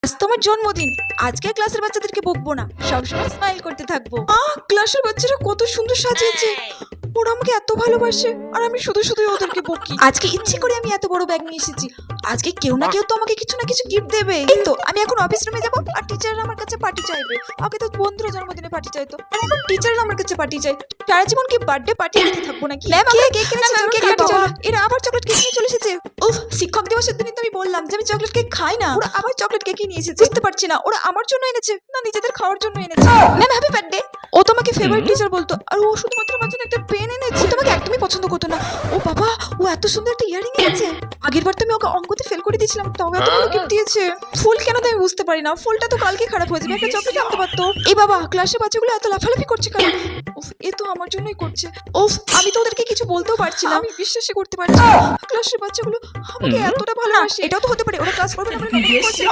আজ তোমার জন্মদিন, আজকে ক্লাসের বাচ্চাদেরকে বকবো না, সবসময় স্মাইল করতে থাকবো। ক্লাসের বাচ্চারা কত সুন্দর সাজিয়েছে, ওরা আমাকে এত ভালোবাসে আর আমি শুধু শুধু ওদেরকে বকি। আজকে ইচ্ছে করে আমি এত বড় ব্যাগ নিয়ে এসেছি, আজকে কেউ না কেউ তো আমাকে কিছু না কিছু গিফট দেবে। এই তো আমি এখন অফিস রুমে যাবো আর টিচাররা আমার কাছে পার্টি চাইবে। আগে তো বন্ধুরা জন্মদিনে পার্টি চাইতো, আর এখন টিচাররা আমার কাছে পার্টি চাই। সারা জীবন কি বার্থডে পার্টি দিতে থাকবো নাকি? ম্যাম আমাকে কেক কিনেছে, কেক কাটি চলো। এরা আবার চকলেট কেক নিয়ে চলে এসেছে। উফ, শিক্ষক দিবসের দিনই তো আমি বললাম যে আমি চকলেট কেক খাই না, ওরা আবার চকলেট কেকই নিয়ে এসেছে। বুঝতে পারছি না ওরা আমার জন্য এনেছে না নিজেদের খাওয়ার জন্য এনেছে। Ma'am happy birthday. ও তোমাকে ফেভারিট টিচার বলতো আর ও শুধুমাত্র আমার জন্য একটা পেন এনেছে। ও তোমাকে একদমই পছন্দ করতো না। ও বাবা, ও এত সুন্দর একটা ইয়ারিং এনেছে। আগের বার তো আমি ওকে অঙ্কতে ফেল করে দিয়েছিলাম, তাও এত ভালো গিফট দিয়েছে। ফুল কেন তো আমি বুঝতে পারি না, ফুলটা তো কালকে খারাপ হয়ে যাবে, একটা চকলেট আনতে পারতো। এই বাবা, ক্লাসে বাচ্চাগুলো এত লাফালাফি করছে কেন? উফ, এ তো আমার জন্যই করছে। উফ, আমি তো ওদেরকে কিছু বলতেও পারছি না, আমি বিশ্বাসই করতে পারছি না ক্লাসের বাচ্চাগুলো আমাকে এতটা ভালোবাসে। এটাও তো হতে পারে ওরা ক্লাস করবে না বলে নাটক করছে।